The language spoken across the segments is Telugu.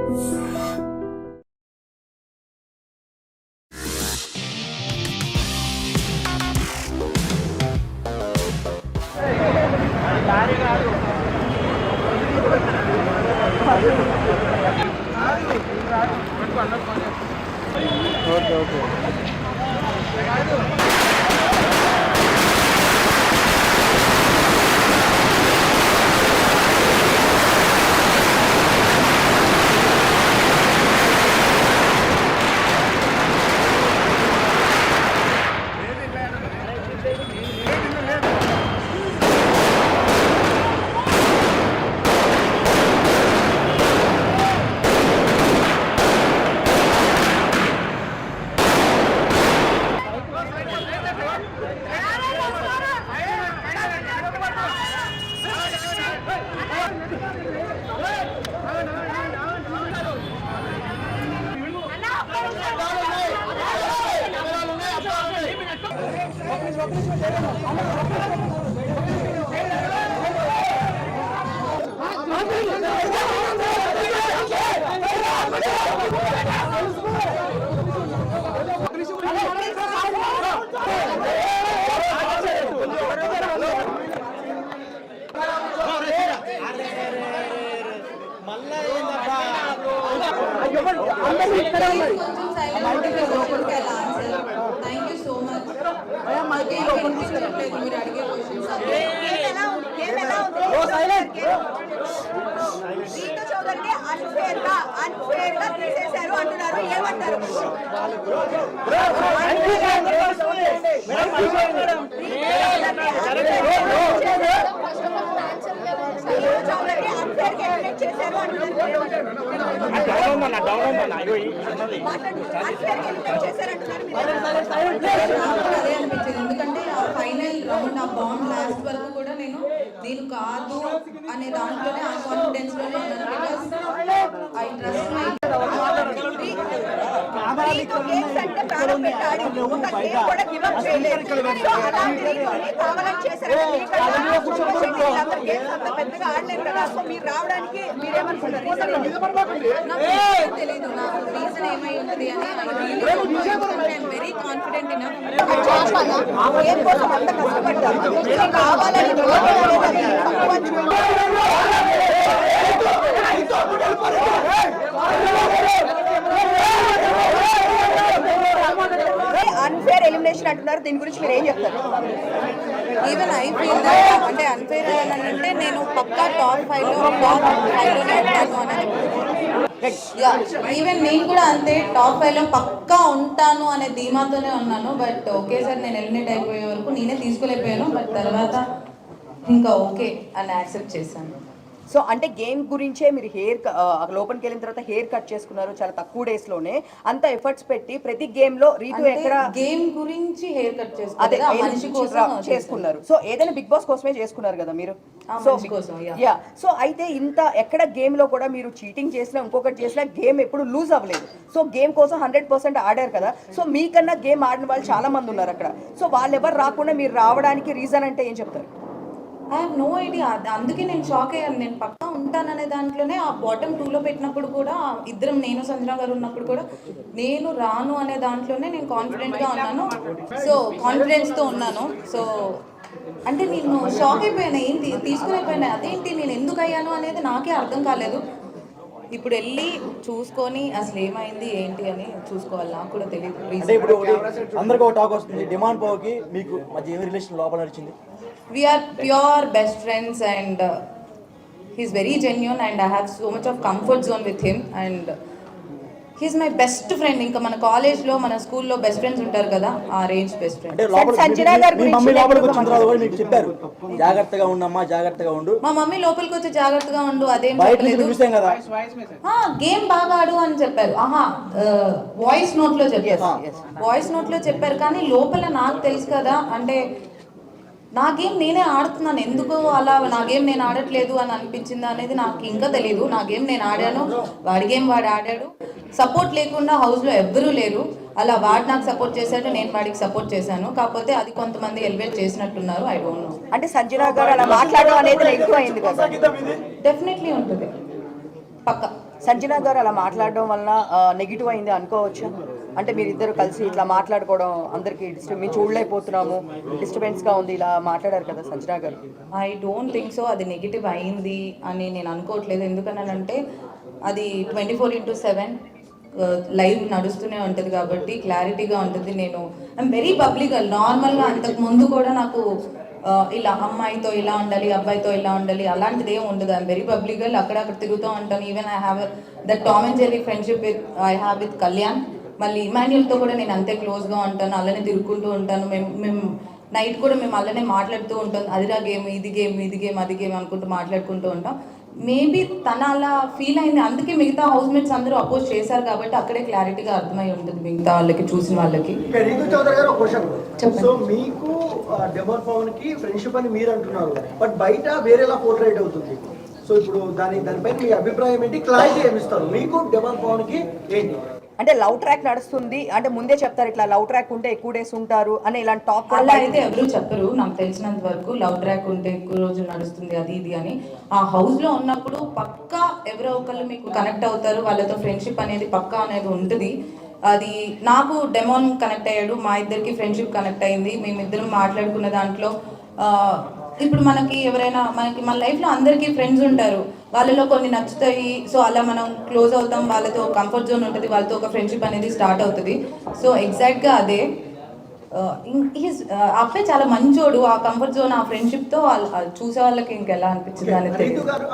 ఓకే ఓకే తీసేశారు అంటున్నారు, ఏమంటారు? ఎందుకంటే ఆ ఫైనల్ రౌండ్ ఆ బాండ్ లాస్ట్ వరకు కూడా నేను దీని కాదు అనే దాంట్లోనే ఆ కాన్ఫిడెన్స్ లోనే ఉన్నాను. ఐ ట్రస్ట్ మై మీరు రావడానికి మీరేమనుకుంటారు? తెలీదు నాకు రీజన్ ఏమై ఉంటుంది అని. ఐఎమ్ వెరీ కాన్ఫిడెంట్ ఇన్ ఏం కోసం అంత కష్టపడ్డారు కావాలని అన్ఫేర్ ఎలిమినేషన్ అంటున్నారు, దీని గురించి మీరు ఏం చెప్తారు? ఈవెన్ ఐ ఫీల్ దట్ అంటే అన్ఫేర్ అంటే నేను పక్కా టాప్ 5 లోనే ఉంటాను అని. ఈవెన్ నేను కూడా అంతే టాప్ 5 లో పక్కా ఉంటాను అనే ధీమాతోనే ఉన్నాను. బట్ ఒకేసారి నేను ఎలిమినేట్ అయిపోయే వరకు నేనే తీసుకోలేకపోయాను. బట్ తర్వాత ఇంకా ఓకే అని యాక్సెప్ట్ చేశాను. సో అంటే గేమ్ గురించే మీరు లోపలికి వెళ్ళిన తర్వాత హెయిర్ కట్ చేసుకున్నారు చాలా తక్కువ డేస్ లోనే, అంత ఎఫర్ట్స్ పెట్టి ప్రతి గేమ్ లో రీతు ఎక్కడ గేమ్ గురించి హెయిర్ కట్ చేసుకున్నారు. సో ఏదైనా బిగ్ బాస్ కోసమే చేసుకున్నారు కదా మీరు. యా, సో అయితే ఇంత ఎక్కడ గేమ్ లో కూడా మీరు చీటింగ్ చేసినా ఇంకొకటి చేసినా గేమ్ ఎప్పుడు లూజ్ అవ్వలేదు. సో గేమ్ కోసం 100% ఆడారు కదా. సో మీకన్నా గేమ్ ఆడిన వాళ్ళు చాలా మంది ఉన్నారు అక్కడ. సో వాళ్ళు ఎవరు రాకుండా మీరు రావడానికి రీజన్ అంటే ఏం చెప్తారు? I have no idea. అందుకే నేను షాక్ అయ్యాను. నేను పక్కా ఉంటాననే దాంట్లోనే ఆ బాటమ్ 2లో పెట్టినప్పుడు కూడా ఇద్దరం నేను సంజన గారు ఉన్నప్పుడు కూడా నేను రాను అనే దాంట్లోనే నేను కాన్ఫిడెంట్గా ఉన్నాను. సో కాన్ఫిడెన్స్తో ఉన్నాను. సో అంటే నేను షాక్ అయిపోయాను, ఏంటి తీసుకునిపోయాను, అదేంటి నేను ఎందుకు అయ్యాను అనేది నాకే అర్థం కాలేదు. ఇప్పుడు వెళ్ళి చూసుకొని అసలు ఏమైంది ఏంటి అని చూసుకోవాలి. నాకు కూడా తెలియదు. అందరికీ ఒక టాక్ వస్తుంది, డిమాండ్ పోకి మీకు మధ్య ఏమి రిలేషన్ లోపల నడిచింది? We are pure best friends and he's very genuine and I have so much of comfort zone with him and he's my best friend. ఇంకా మన కాలేజ్ లో మన స్కూల్లో బెస్ట్ ఫ్రెండ్స్ ఉంటారు కదా, ఆ రేంజ్ బెస్ట్ ఫ్రెండ్. జాగ్రత్తగా ఉండమ్మా, జాగ్రత్తగా ఉండు. మా మమ్మీ లోపలికి వచ్చి జాగ్రత్తగా ఉండు అదేం గేమ్ బాగా ఆడు అని చెప్పారు. వాయిస్ నోట్ లో చెప్పారు కానీ లోపల నాకు తెలుసు కదా, అంటే నా గేమ్ నేనే ఆడుతున్నాను, ఎందుకు అలా నా గేమ్ నేను ఆడట్లేదు అని అనిపించింది అనేది నాకు ఇంకా తెలియదు. నా గేమ్ నేను ఆడాను, వాడి గేమ్ వాడు ఆడాడు. సపోర్ట్ లేకుండా హౌస్లో ఎవ్వరూ లేరు. అలా వాడు నాకు సపోర్ట్ చేశాడు, నేను వాడికి సపోర్ట్ చేశాను. కాకపోతే అది కొంతమంది ఎలివేట్ చేసినట్టున్నారు. I don't know. అంటే సంజన గారు అలా మాట్లాడడం అనేది ఎక్కువ అయింది కదా. డెఫినెట్లీ ఉంటుంది పక్కా. సంజన గారు అలా మాట్లాడడం వలన నెగిటివ్ అయింది అనుకోవచ్చా? అంటే మీరు ఇద్దరు కలిసి ఇట్లా మాట్లాడుకోవడం అందరికి మేము చూడలేకపోతున్నాము, డిస్టర్బెన్స్గా ఉంది, ఇలా మాట్లాడారు కదా సంజన గారు. ఐ డోంట్ థింక్ సో అది నెగిటివ్ అయింది అని నేను అనుకోవట్లేదు. ఎందుకనంటే అది 24/7 లైవ్ నడుస్తూనే ఉంటుంది కాబట్టి క్లారిటీగా ఉంటుంది. నేను ఐఎమ్ వెరీ పబ్లిక్ నార్మల్గా అంతకు ముందు కూడా నాకు ఇలా అమ్మాయితో ఇలా ఉండాలి, అబ్బాయితో ఇలా ఉండాలి అలాంటిది ఏమి ఉండదు. ఐఎమ్ వెరీ పబ్లిక్ అక్కడక్కడ తిరుగుతూ ఉంటాను. Even I have that Tom and Jerry friendship I have with Kalyan. మళ్ళీ ఇమాన్యుల్తో కూడా నేను అంతే క్లోజ్గా ఉంటాను, అలానే తిరుగుకుంటూ ఉంటాను. మేము నైట్ కూడా మేము అలానే మాట్లాడుతూ ఉంటాం, అదిరా గేమ్, ఇది గేమ్, ఇది గేమ్, అది గేమ్ అనుకుంటూ మాట్లాడుకుంటూ ఉంటాం. మేబీ తన అలా ఫీల్ అయింది, అందుకే మిగతా హౌస్ మేట్స్ అందరూ అపోజ్ చేశారు కాబట్టి అక్కడే క్లారిటీగా అర్థమై ఉంటుంది మిగతా వాళ్ళకి, చూసిన వాళ్ళకి. రీతు చౌదరి గారు ఒక క్వశ్చన్. సో మీకు డెమోన్ పవన్ కి ఫ్రెండ్షిప్ అని మీరు అంటున్నారు, బట్ బయట వేరేలా పోర్ట్రేట్ అవుతుంది. సో ఇప్పుడు దానిపైన మీ అభిప్రాయం ఏంటి, క్లారిటీ ఏమిస్తారు? మీకు డెమోన్ పవన్ కి ఏంటి అంటే లవ్ ట్రాక్ నడుస్తుంది అంటే ముందే చెప్తారు, ఇట్లా లవ్ ట్రాక్ ఉంటే ఎక్కువ డేస్ ఉంటారు అని ఇలాంటి టాక్ అలా అయితే ఎవరు చెప్పరు. నాకు తెలిసినంత వరకు లవ్ ట్రాక్ ఉంటే ఎక్కువ రోజులు నడుస్తుంది అది ఇది అని. ఆ హౌస్ లో ఉన్నప్పుడు పక్కా ఎవరో ఒకళ్ళు మీకు కనెక్ట్ అవుతారు, వాళ్ళతో ఫ్రెండ్షిప్ అనేది పక్కా అనేది ఉంటుంది. అది నాకు డెమోన్ కనెక్ట్ అయ్యాడు, మా ఇద్దరికి ఫ్రెండ్షిప్ కనెక్ట్ అయింది. మేమిద్దరం మాట్లాడుకున్న దాంట్లో ఇప్పుడు మనకి ఎవరైనా మన లైఫ్లో అందరికీ ఫ్రెండ్స్ ఉంటారు, వాళ్ళలో కొన్ని నచ్చుతాయి. సో అలా మనం క్లోజ్ అవుతాం, వాళ్ళతో కంఫర్ట్ జోన్ ఉంటుంది, వాళ్ళతో ఒక ఫ్రెండ్షిప్ అనేది స్టార్ట్ అవుతుంది. సో ఎగ్జాక్ట్గా అదే. అబ్బాయి చాలా మంచోడు, ఆ కంఫర్ట్ జోన్ ఆ ఫ్రెండ్షిప్తో చూసే వాళ్ళకి ఇంకెలా అనిపించింది అనేది. రీతు గారు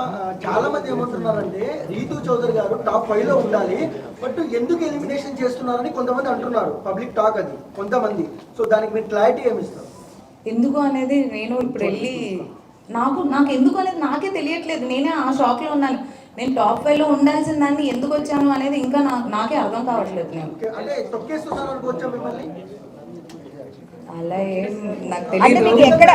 చాలా మంది ఏమంటున్నారంటే రీతు చౌదరి గారు టాప్ 5 లో ఉండాలి, బట్ ఎందుకు ఎలిమినేషన్ చేస్తున్నారని కొంతమంది అంటున్నారు, పబ్లిక్ టాక్ అది కొంతమంది. సో దానికి మీరు క్లారిటీ ఏమిస్తారు? ఎందుకు అనేది నేను ఇప్పుడు వెళ్ళి నాకు ఎందుకు అనేది నాకే తెలియట్లేదు. నేనే ఆ షాక్లో ఉన్నాను. నేను టాప్ 5లో ఉండాల్సిన దాన్ని ఎందుకు వచ్చాను అనేది ఇంకా నాకే అర్థం కావట్లేదు. నేను అంటే తొక్కేస్తున్నారు అనుకోవచ్చా మిమ్మల్ని? అలా ఏం నాకు అంటే తెలియదు. మీకు ఎక్కడ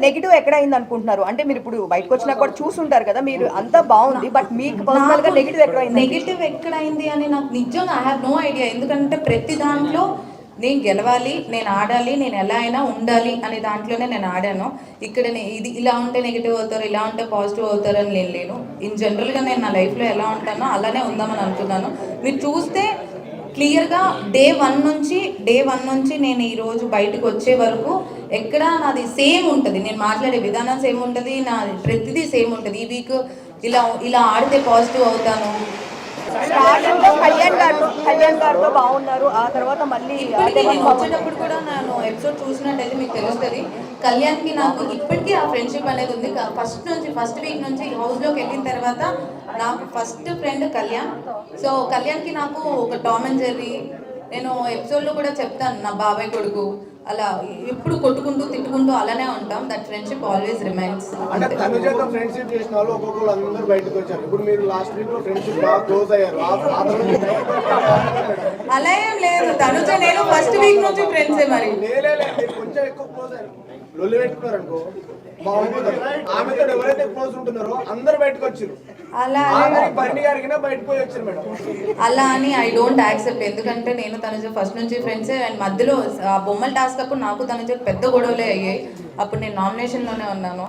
నెగిటివ్ ఎక్కడ అయింది అనుకుంటున్నారు? అంటే మీరు ఇప్పుడు బయటకు వచ్చినా కూడా చూసుంటారు కదా, మీరు అంతా బాగుంది, బట్ మీకు పర్సనల్ గా నెగిటివ్ ఎక్కడ అయింది? నెగిటివ్ ఎక్కడైంది అని నాకు నిజంగా ఐ హ్యావ్ నో ఐడియా. ఎందుకంటే ప్రతి దాంట్లో నేను గెలవాలి, నేను ఆడాలి, నేను ఎలా అయినా ఉండాలి అనే దాంట్లోనే నేను ఆడాను. ఇక్కడ ఇది ఇలా ఉంటే నెగిటివ్ అవుతారు, ఇలా ఉంటే పాజిటివ్ అవుతారు అని నేను లేను. ఇన్ జనరల్గా నేను నా లైఫ్లో ఎలా ఉంటానో అలానే ఉందామని అనుకున్నాను. మీరు చూస్తే క్లియర్గా డే వన్ నుంచి నేను ఈరోజు బయటకు వచ్చే వరకు ఎక్కడ నాది సేమ్ ఉంటుంది. నేను మాట్లాడే విధానం సేమ్ ఉంటుంది, నా ప్రతిదీ సేమ్ ఉంటుంది. ఈ వీక్ ఇలా ఆడితే పాజిటివ్ అవుతాను. స్టార్టింగ్ లో కళ్యాణ్ గారితో బాగున్నారు, ఆ తర్వాత మళ్ళీ వచ్చేటప్పుడు కూడా నేను ఎపిసోడ్ చూసినట్టయితే మీకు తెలుస్తుంది, కళ్యాణ్కి నాకు ఇప్పటికీ ఆ ఫ్రెండ్షిప్ అనేది ఉంది. ఫస్ట్ వీక్ నుంచి హౌస్లోకి వెళ్ళిన తర్వాత నాకు ఫస్ట్ ఫ్రెండ్ కళ్యాణ్. సో కళ్యాణ్కి నాకు ఒక టామ్ అండ్ జెర్రీ, నేను ఎపిసోడ్లో కూడా చెప్తాను, నా బాబాయ్ కొడుకు, అలా ఎప్పుడు కొట్టుకుంటూ తిట్టుకుంటూ అలానే ఉంటాం. That friendship always remains. అంటే తనుజతో ఫ్రెండ్షిప్ చేసిన వాళ్ళు ఒక్కొక్కరు అందరూ బయటకు వచ్చారు. ఇప్పుడు మీరు లాస్ట్ వీక్ లో ఫ్రెండ్షిప్ బాగా క్లోజ్ అయ్యారు. అలా ఏం లేదు, తనుజ నేను ఫస్ట్ వీక్ నుంచి ఫ్రెండ్సే. మరి మీరు కొంచెం ఎక్కువ క్లోజ్ అయ్యారు, లొల్లి పెట్టుకున్నారు అనుకో బాగుంటుంది. ఆమెతో ఎవరైతే క్లోజ్ ఉంటున్నారో అందరు బయటకు వచ్చారు. అలా బండి గారికి బయటకు పోయి వచ్చారు మేడం. అలా అని ఐ డోంట్ యాక్సెప్ట్. ఎందుకంటే నేను తనుజ ఫస్ట్ నుంచి ఫ్రెండ్సే. అండ్ మధ్యలో ఆ బొమ్మల టాస్క్ అప్పుడు నాకు తనుజ పెద్ద గొడవలే అయ్యాయి. అప్పుడు నేను నామినేషన్లోనే ఉన్నాను.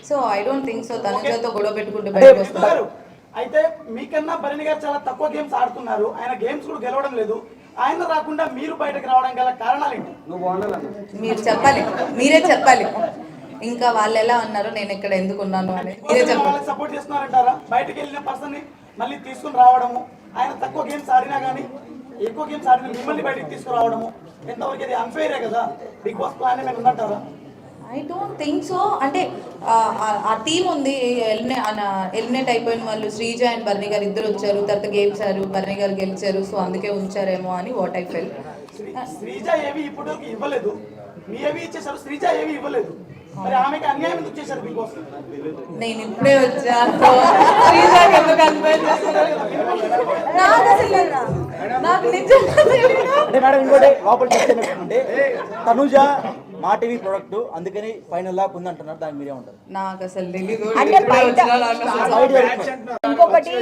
So I don't think so తనుజతో గొడవ పెట్టుకుంటూ బయటకు వస్తాను. అయితే మీకన్నా భరణి గారు చాలా తక్కువ గేమ్స్ ఆడుతున్నారు, ఆయన గేమ్స్ కూడా గెలవడం లేదు. ఆయన రాకుండా మీరు బయటకు రావడం గల కారణాలు ఏంటి? మీరు చెప్పాలి, మీరే చెప్పాలి. ఇంకా వాళ్ళు ఎలా ఉన్నారు, నేను ఇక్కడ ఎందుకు ఉన్నాను అనేది మీరే చెప్పాలి. సపోర్ట్ చేస్తున్నారంటారా? బయటకు వెళ్ళిన పర్సన్ ని మళ్ళీ తీసుకుని రావడము, ఆయన తక్కువ గేమ్స్ ఆడినా కానీ ఎక్కువ గేమ్స్ ఆడిన మిమ్మల్ని బయటకు తీసుకురావడము ఎంతవరకు అది అన్ఫెయిరే కదా? బిగ్ బాస్ ప్లాన్ ఏమైనా ఉన్నట్టారా? I don't think so. అంటే ఆ టీం ఉంది, ఎలిమినేట్ అయిపోయిన వాళ్ళు శ్రీజ అండ్ భరణి గారు ఇద్దరు వచ్చారు, తర్వాత గేమ్స్ ఆడారు, భరణి గారు గెలిచారు. సో అందుకే ఉంచారేమో అని వాట్ ఐ ఫెల్. శ్రీజ ఏవి ఇప్పుడు ఇవ్వలేదు, మీ ఏవి ఇచ్చేసారు, శ్రీజ ఏవి ఇవ్వలేదు. మరి ఆమెకి అన్యాయం ఎందుకు చేశారు బిగ్ బాస్? నేను ఇప్పుడే వచ్చాను, శ్రీజకి ఎందుకు అన్యాయం చేస్తున్నారు నాకు అసలు నాకు నిజంగా అంటే మేడం ఇంకోటి లోపల చెప్తే తనుజ మా టీవీ ప్రొడక్ట్ అందుకని ఫైనల్ దాకా ఉంది అంటున్నారు, దానికి మీరేమంటారు? నాకు అసలు తెలీదు. అంటే ఇంకొకటి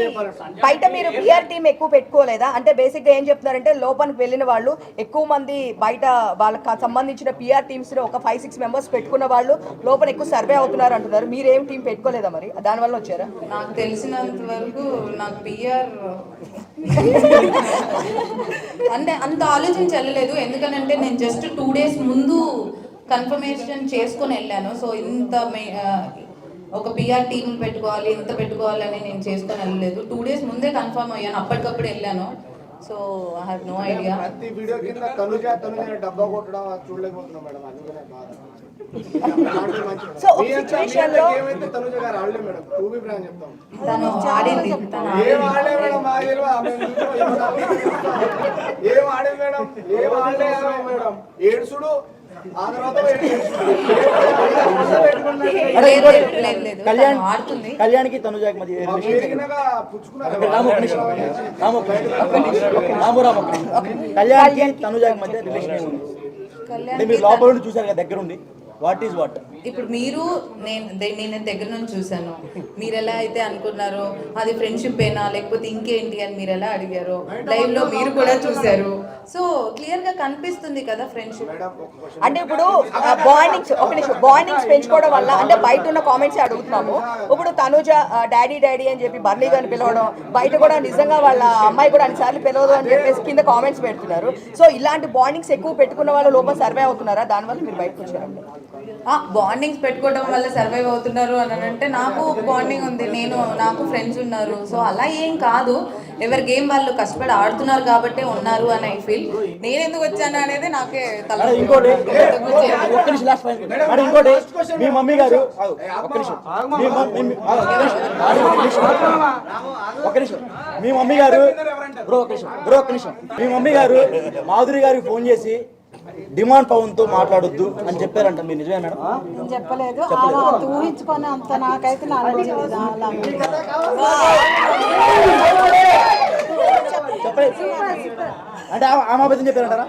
బయట మీరు పిఆర్ టీం ఎక్కువ పెట్టుకోలేదా? అంటే బేసిక్ గా ఏం చెప్తున్నారంటే లోపలికి వెళ్ళిన వాళ్ళు ఎక్కువ మంది బయట వాళ్ళకి సంబంధించిన పిఆర్ టీమ్స్ లో ఒక 5-6 మెంబర్స్ పెట్టుకున్న వాళ్ళు లోపల ఎక్కువ సర్వే అవుతున్నారు అంటున్నారు. మీరేం టీం పెట్టుకోలేదా మరి? దానివల్ల వచ్చారా? నాకు తెలిసినంత వరకు నాకు పిఆర్ అంటే అంత ఆలోచించలేదు. ఎందుకనంటే నేను జస్ట్ 2 days ముందు కన్ఫర్మేషన్ చేసుకొని వెళ్ళాను. సో ఇంత ఒక పిఆర్ టీమ్ పెట్టుకోవాలి, ఇంత పెట్టుకోవాలని నేను చేసుకొని వెళ్ళలేదు. 2 days ముందే కన్ఫర్మ్ అయ్యాను, అప్పటికప్పుడు వెళ్ళాను. So I have no idea. ప్రతి వీడియో కింద తనుజ డబ్బా కొట్టడం చూడలేకపోతున్నాం మేడం, అందుకనే బాధ. సో ఒక సిచువేషన్ లో ఏమైతే తనుజ గారు ఆడలే మేడం, టూ బి బ్రాండ్ చెప్తాం. తను ఆడింది, ఏం ఆడలే మేడం, మా తెలియదు. ఏం ఆడే మేడం, ఏం ఆడలే మేడం. ఏడుసుడు ఆ తర్వాత కళ్యాణ్కి తనుజాకి మధ్య కళ్యాణ్కి తనుజాకి మధ్య రిలేషన్ ఉంది. అంటే మీరు లోపల నుండి చూసారు కదా, దగ్గర ఉండి వాట్ ఈస్ వాట్? ఇప్పుడు మీరు నేను దగ్గర నుంచి చూసాను. మీరు ఎలా అయితే అనుకున్నారో అది ఫ్రెండ్షిప్ ఏనా లేకపోతే ఇంకేంటి అని మీరు ఎలా అడిగారో లైవ్ లో మీరు కూడా చూసారు. సో క్లియర్ గా కనిపిస్తుంది కదా ఫ్రెండ్షిప్. అంటే ఇప్పుడు బాండింగ్స్ పెంచుకోవడం వల్ల అంటే బయట ఉన్న కామెంట్స్ అడుగుతున్నాము. ఇప్పుడు తనుజ డాడీ డాడీ అని చెప్పి బర్లీ గారిని పిలవడం, బయట కూడా నిజంగా వాళ్ళ అమ్మాయి కూడా అన్నిసార్లు పిలవదు అని చెప్పేసి కింద కామెంట్స్ పెడుతున్నారు. సో ఇలాంటి బాండింగ్స్ ఎక్కువ పెట్టుకున్న వాళ్ళు లోపల సర్వే అవుతున్నారా? దానివల్ల మీరు బయటకు వచ్చారండి. బాండింగ్స్ పెట్టుకోవడం వల్ల సర్వైవ్ అవుతున్నారు అని అంటే నాకు బాండింగ్ ఉంది, నాకు ఫ్రెండ్స్ ఉన్నారు. సో అలా ఏం కాదు, ఎవరి గేమ్ వాళ్ళు కష్టపడి ఆడుతున్నారు కాబట్టి ఉన్నారు అని ఐ ఫీల్. నేను ఎందుకు వచ్చాను అనేది నాకే ఇంకోటి మీ మమ్మీ గారు మీ మమ్మీ గారు మాధురి గారికి ఫోన్ చేసి డిమాండ్ పవన్ తో మాట్లాడొద్దు అని చెప్పారంట, మీరు నిజమే మేడం? నేను చెప్పలేదు, ఊహించుకొని అంత నాకైతే అంటే ఆమె అబద్ధం చెప్పారంటారా?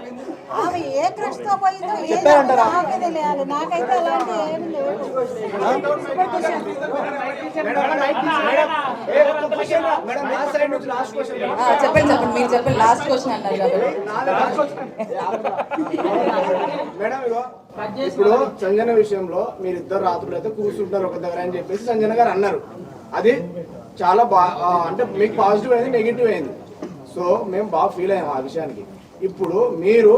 ఆమె ఏ క్రష్ తో పోయిందో చెప్పారంటారా? తెలియాలి, నాకైతే అలాంటి ఏమి లేవు. చెప్పండి మీరు చెప్పండి, లాస్ట్ క్వశ్చన్ అన్నారు కాబట్టి. మేడం ఇప్పుడు సంజన విషయంలో మీరిద్దరు రాత్రులు అయితే కూర్చుంటారు ఒక దగ్గర అని చెప్పేసి సంజన గారు అన్నారు. అది చాలా అంటే మీకు పాజిటివ్ అయింది, నెగిటివ్ అయింది. సో మేము బాగా ఫీల్ అయ్యాము ఆ విషయానికి. ఇప్పుడు మీరు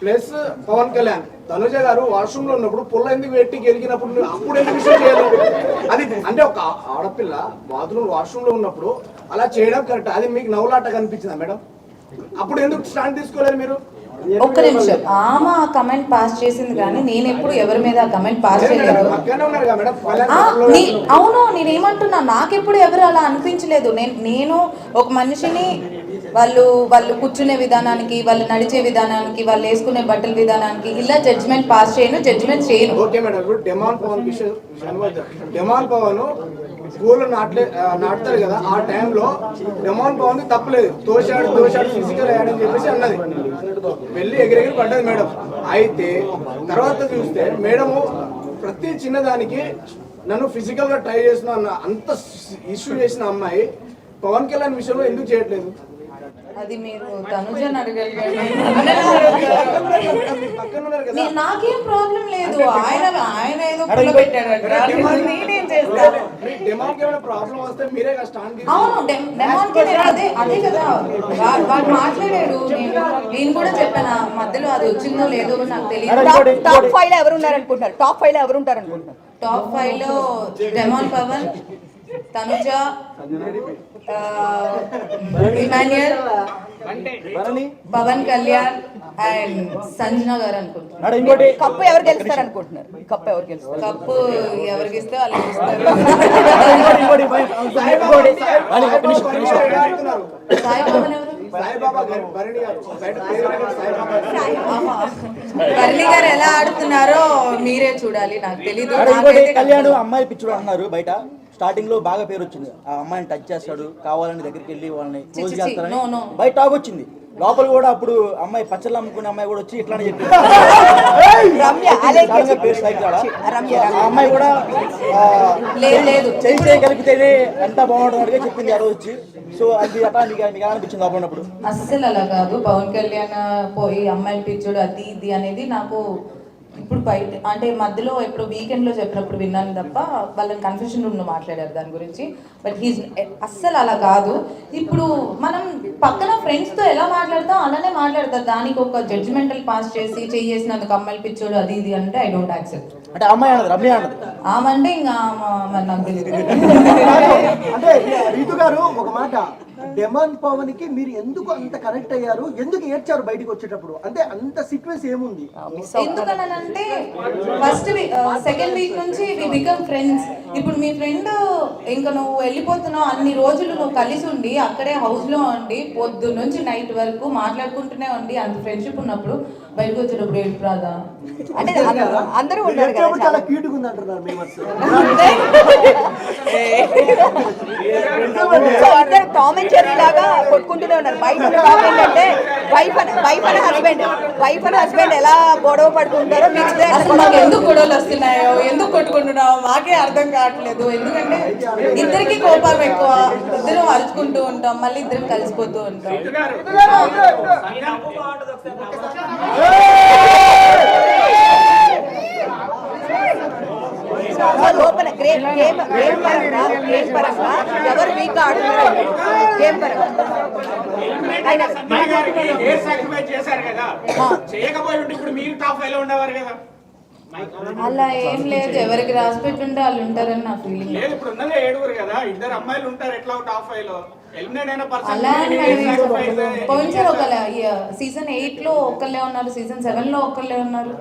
ప్లస్ పవన్ కళ్యాణ్, తనుజ గారు వాష్రూమ్ లో ఉన్నప్పుడు పుల్ల ఎందుకు పెట్టి గెలిగినప్పుడు అప్పుడు ఎందుకు విషయం చేయలేదు? అది అంటే ఒక ఆడపిల్ల బాత్రూమ్ వాష్రూమ్ లో ఉన్నప్పుడు అలా చేయడం కరెక్ట్. అది మీకు నవ్వులాట కనిపించిందా మేడం? అప్పుడు ఎందుకు స్టాండ్ తీసుకోలేదు మీరు? ఒక్క నిమిషం, ఆమె కమెంట్ పాస్ చేసింది కానీ నేను ఎప్పుడు ఎవరి మీద కమెంట్ పాస్ చేయలేదు. అవును, నేనేమంటున్నా, నాకెప్పుడు ఎవరు అలా అనిపించలేదు. నేను ఒక మనిషిని వాళ్ళు కూర్చునే విధానానికి, వాళ్ళు నడిచే విధానానికి, వాళ్ళు వేసుకునే బట్టల విధానానికి ఇలా జడ్జిమెంట్ పాస్ జడ్జిమెంట్ చేయను. ఓకే మేడం, ఇప్పుడు డెమాన్ పవన్ స్కూల్లో నాటుతారు కదా, ఆ టైంలో డెమాన్ పవన్ తప్పలేదు, తోశాడు ఫిజికల్ అయ్యాడని చెప్పేసి అన్నది, వెళ్ళి ఎగిరెగిరి పడ్డది మేడం. అయితే తర్వాత చూస్తే మేడము ప్రతి చిన్నదానికి నన్ను ఫిజికల్ గా ట్రై చేసిన అంత ఇష్యూ చేసిన అమ్మాయి పవన్ కళ్యాణ్ విషయంలో ఎందుకు చేయట్లేదు? అది మీరు తనుజని అడగాలి. నాకేం ప్రాబ్లం లేదు, ఆయన ఏదో పెట్టాడు. అవును, అదే కదా వాడు మాట్లాడాడు. నేను కూడా చెప్పాను, మధ్యలో అది వచ్చిందో లేదో నాకు తెలియదు. టాప్ 5 లో ఎవరు ఉన్నారనుకుంటున్నారు? టాప్ 5 లో ఎవరు ఉంటారనుకుంటున్నారు? టాప్ 5 లో డెమాన్ పవన్, తనుజ, ఇమాన్యుయల్, పవన్ కళ్యాణ్ అండ్ సంజన గారు అనుకుంటున్నారు. ఇంకోటి కప్పు ఎవరు గెలుస్తారు అనుకుంటున్నారు? కప్పు ఎవరికి ఇస్తే వాళ్ళు గెలుస్తారు. సాయి పవన్ ఎవరు? బర్లీ గారు ఎలా ఆడుతున్నారో మీరే చూడాలి, నాకు తెలీదు. కళ్యాణ్ అమ్మాయి పిచ్చుడు అన్నారు బయట, స్టార్టింగ్ లో బాగా పేరు వచ్చింది, ఆ అమ్మాయిని టచ్ చేస్తాడు, కావాలని దగ్గరికి వెళ్ళి వాళ్ళని క్లోజ్ చేస్తారని బయట టాక్ వచ్చింది. లోపల కూడా అప్పుడు అమ్మాయి పచ్చళ్ళు అమ్ముకునే అమ్మాయి కూడా వచ్చి ఇట్లానే చెప్పింది. రమ్య అదే సడన్గా పేరు స్ట్రైక్ కాదా? రమ్య ఆ అమ్మాయి కూడా లేదు చేయగలిగితేనే ఎంత బాగుంటుంది చెప్పింది ఆ రోజు వచ్చి. సో అది అట్లా మీకు అనిపించింది లోపల ఉన్నప్పుడు? అస్సలు అలా కాదు. పవన్ కళ్యాణ్ పోయి అమ్మాయిలు పిచ్చుడు అది ఇది అనేది నాకు ఇప్పుడు బయట అంటే మధ్యలో ఎప్పుడు వీకెండ్లో చెప్పినప్పుడు విన్నాను తప్ప వాళ్ళని కన్ఫ్యూషన్ రూమ్లో మాట్లాడారు దాని గురించి. బట్ హీస్ అస్సలు అలా కాదు. ఇప్పుడు మనం పక్కన ఫ్రెండ్స్తో ఎలా మాట్లాడతాం అలానే మాట్లాడతారు. దానికి ఒక జడ్జిమెంటల్ పాస్ చేసి చేసినందుకు అమ్మాయిలు పిచ్చోడు అది ఇది అంటే ఐ డోంట్ యాక్సెప్ట్. అంటే అమ్మాయి అన్నది రమ్య అన్నది ఆమంటే ఇంకా మరి నాకు తెలియదు. అంటే రీతు గారు ఒక మాట, డెమాన్ పవన్ కి మీరు ఎందుకు అంత కనెక్ట్ అయ్యారు, ఎందుకు ఏడ్చారు బయటికి వచ్చేటప్పుడు, అంటే అంత సీక్వెన్స్ ఏముంది? ఎందుకనంటే ఫస్ట్ సెకండ్ వీక్ నుంచి వి బికమ్ ఫ్రెండ్స్. ఇప్పుడు మీ ఫ్రెండ్ ఇంకా నువ్వు వెళ్ళిపోతున్నావు అన్ని రోజులు నువ్వు కలిసి ఉండి అక్కడే హౌస్ లో ఉండి పొద్దు నుంచి నైట్ వరకు మాట్లాడుకుంటూనే ఉండి అంత ఫ్రెండ్షిప్ ఉన్నప్పుడు బయటకు వచ్చేటప్పుడు ఏడుపు రాదా? అంటే అందరూ ఉన్నారు కదా చాలా క్యూట్ గా ఉంది అంటున్నారు మేము. ఇద్దరు టామ్ అండ్ జెర్రీ లాగా కొట్టుకుంటూనే ఉన్నారు. బయట ఉన్న టామ్ ఏంటంటే వైఫ్ అండ్ హస్బెండ్ ఎలా గొడవ పడుతుంటారో మీరు అసలు మాకు ఎందుకు గొడవలు వస్తున్నాయో ఎందుకు కొట్టుకుంటున్నావో మాకే అర్థం కావట్లేదు. ఎందుకంటే ఇద్దరికి కోపం ఎక్కువ, ఇద్దరం అరుచుకుంటూ ఉంటాం, మళ్ళీ ఇద్దరం కలిసిపోతూ ఉంటాం. లోపల గేమ్ పరంగా ఎవరు వీక్ ఆడుతున్నారు గేమ్ పరంగా అలా ఏం లేదు. ఎవరికి రాసి పెట్టుంటే వాళ్ళు ఉంటారని నా ఫీలింగ్. అలా పోయినసారి ఒక సీజన్ 8 లో ఒకళ్ళే ఉన్నారు, సీజన్ 7 లో ఒకళ్ళే ఉన్నారు.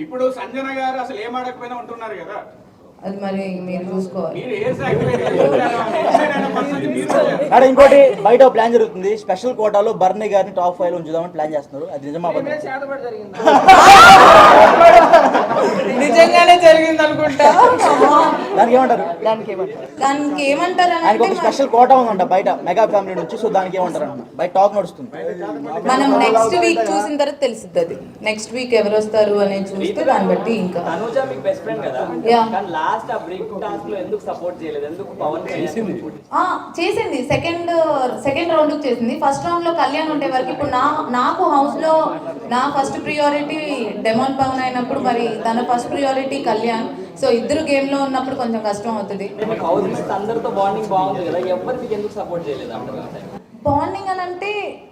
ఇప్పుడు సంజన గారు అసలు ఏం ఆడకపోయినా ఉంటున్నారు కదా. అది మరి మీరు చూసుకోవాలి. అక్కడ ఇంకోటి బయట ప్లాన్ జరుగుతుంది, స్పెషల్ కోటాలో బర్నీ గారిని టాప్ 5 లో ఉంచుదామని ప్లాన్ చేస్తున్నారు. అది నిజమా? నిజంగానే జరిగింది అనుకుంటా. దానికి ఏమంటారు? దానికి ఏమంటారు ఆయనకు ఒక స్పెషల్ కోటా ఉందంట బయట మెగా ఫ్యామిలీ నుంచి. సో దానికి ఏమంటారు అన్న? బయట టాక్ నడుస్తుంది. మనం నెక్స్ట్ వీక్ చూసిన తర్వాత తెలుస్తుంది. అది నెక్స్ట్ వీక్ ఎవరు వస్తారు అనేది చూస్తే దాన్ని బట్టి ఇంకా చేసింది. సెకండ్ రౌండ్ చేసింది. ఫస్ట్ రౌండ్ లో కళ్యాణ్ ఉండే వరకు ఇప్పుడు నాకు హౌస్ లో నా ఫస్ట్ ప్రియారిటీ డెమాన్ పవన్ అయినప్పుడు మరి తన ఫస్ట్ ప్రియారిటీ కళ్యాణ్. సో ఇద్దరు గేమ్ లో ఉన్నప్పుడు కొంచెం కష్టం అవుతుంది. బాండింగ్ అని అంటే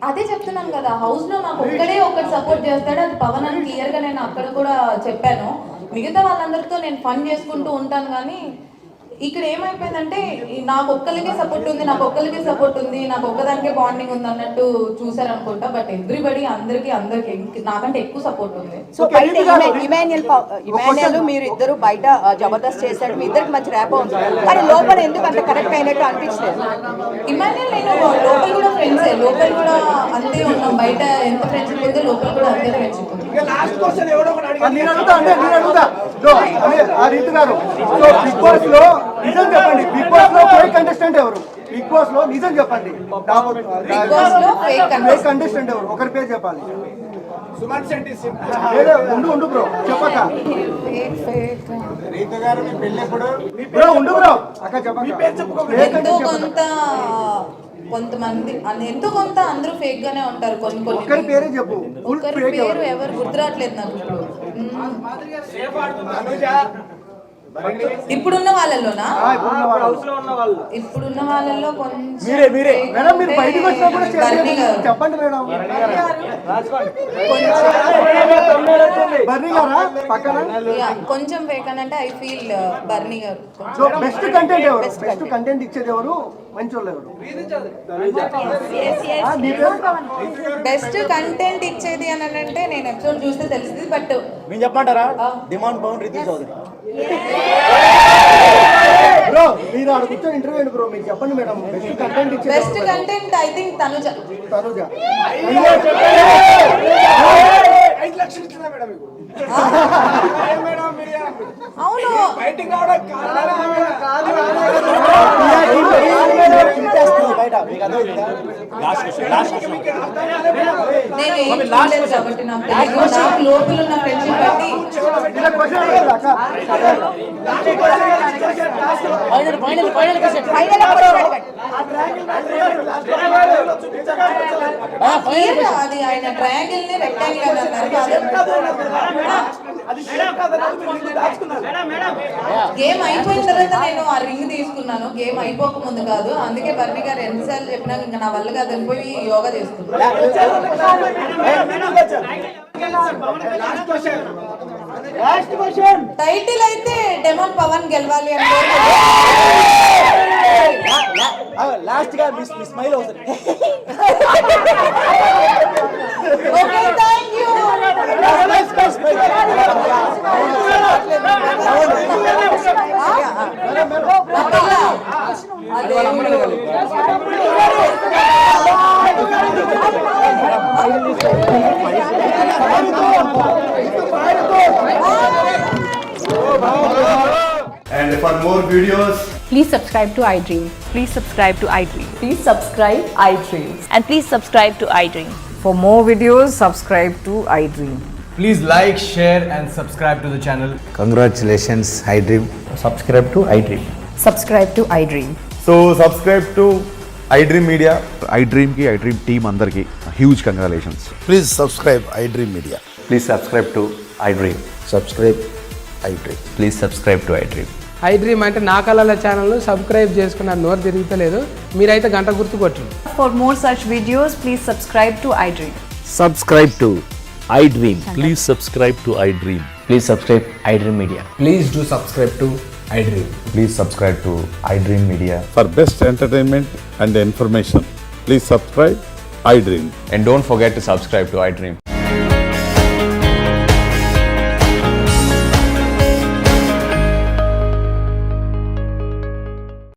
అదే చెప్తున్నాను కదా, హౌస్ లో నాకు ఒక్కడే ఒకటి సపోర్ట్ చేస్తాడు, అది పవన్ అని క్లియర్ గా నేను అక్కడ కూడా చెప్పాను. మిగతా వాళ్ళందరితో నేను ఫన్ చేసుకుంటూ ఉంటాను. కానీ ఇక్కడ ఏమైపోయిందంటే నాకు ఒక్కరికే సపోర్ట్ ఉంది, నాకు ఒక్కదానికే బాండింగ్ ఉంది అన్నట్టు చూసారనుకుంటా. బట్ ఎవ్రీబడి అందరికి నాకంటే ఎక్కువ సపోర్ట్ ఉంది. సో బయట ఇమాన్యుయల్ మీరు ఇద్దరు బయట జబర్దస్త్ చేశాడు, మీ ఇద్దరికి మంచి ర్యాప్ ఉంది, కానీ లోపల ఎందుకు అంత కనెక్ట్ అయినట్టు అనిపించలేదు? ఇమాన్యుయల్ నేను లోపల కూడా ఫ్రెండ్సే, లోపల కూడా అంతే ఉన్నాం. బయట ఎంత ఫ్రెండ్షిప్ ఉందో లోపల కూడా అంతే ఫ్రెండ్షిప్ ఉంది. బిగ్ బాస్ లో నిజం చెప్పండి, బిగ్ బాస్ లో ఫేక్ కంటెస్టెంట్ ఎవరు? బిగ్ బాస్ లో నిజం చెప్పండి, ఫేక్ కంటెస్టెంట్ ఎవరు? ఒకరి పేరు చెప్పాలి. సుమన్ శెట్టి. ఉండు బ్రో, చెప్పక. రీతు గారు మీ పెళ్ళి ఎప్పుడు? బ్రో ఉండు బ్రో, అక్క చెప్పక. ఎంతో కొంతమంది ఎంతో కొంత అందరూ ఫేక్ గానే ఉంటారు. ఒకరి పేరే చెప్పు. ఒకరి పేరు ఎవరు గుర్తురావట్లేదు నాకు ఇప్పుడు. ఇప్పుడున్న వాళ్ళలోనా? ఇప్పుడున్న వాళ్ళలో కొంచెం మేడం మీరు బయటకు వచ్చినప్పుడు చెప్పండి మేడం. బర్నీ గారా పక్కన? కొంచెం ఫేక్ అని అంటే ఐ ఫీల్ బర్నీ గారు. సో బెస్ట్ కంటెంట్ ఎవరు? బెస్ట్ కంటెంట్ ఇచ్చేది ఎవరు? మంచోళ్ళు ఎవరు? బెస్ట్ కంటెంట్ ఇచ్చేది అని అంటే నేను ఎపిసోడ్ చూస్తే తెలుస్తుంది. బట్ మేము చెప్పమంటారా? డిమాండ్ పవన్ రితు చౌదరి. బ్రో మీరు ఆడ కూర్చొని ఇంటర్వ్యూ బ్రో, మీరు చెప్పండి మేడం. బెస్ట్ కంటెంట్ ఇచ్చేది best content I think Tanuja. 5 లక్షలు ఇచ్చిందా మేడం మీకు? ఏం మేడం మీరు అవును బయటికి రావడానికి కారణాలు ఏం మేడం? చేస్తుంది బయట మీకు అర్థమైందా? నేను ఏం చూడలేదు కాబట్టి నాకు తెలియదు. నాకు లోపల ఉన్న ఫ్రెండ్షిప్ బట్టి ఫైనల్ అది ఆయన ట్రయాంగిల్ ని రెక్టాంగిల్ అని అన్నారు గేమ్ అయిపోయిన తర్వాత నేను ఆ రింగ్ తీసుకున్నాను. గేమ్ అయిపోక ముందు కాదు. అందుకే బర్ని గారు ఎన్నిసార్లు చెప్పినా ఇంకా నా వల్ల కాదు వెళ్ళిపోయి యోగా చేసుకున్నాను. టైటిల్ అయితే డెమోన్ పవన్ గెలవాలి అని లాస్ట్ గా మీ స్మైల్ అవుతుంది. Okay thank you. And for more videos, Please subscribe to iDream. Please subscribe to iDream. Please subscribe iDream. And please subscribe to iDream. For more videos, subscribe to iDream. Please like, share and subscribe to the channel. congratulations, iDream. Subscribe to iDream. Subscribe to iDream. So subscribe to iDream Media. iDream ki iDream team andarki huge congratulations. Please subscribe iDream Media. Please subscribe to iDream. Subscribe iDream. Please subscribe to iDream. iDream అంటే నా కళల ఛానల్ సబ్స్క్రైబ్ చేసుకున్న నోరు తిరుగుతలేదు. మీరైతే గంట గుర్తు కొట్టండి. For more such videos, please subscribe to iDream. Subscribe to iDream. Please subscribe to iDream. Please subscribe iDream Media. Please do subscribe to iDream. Please subscribe to iDream Media. For best entertainment and information, please subscribe iDream. And don't forget to subscribe to iDream.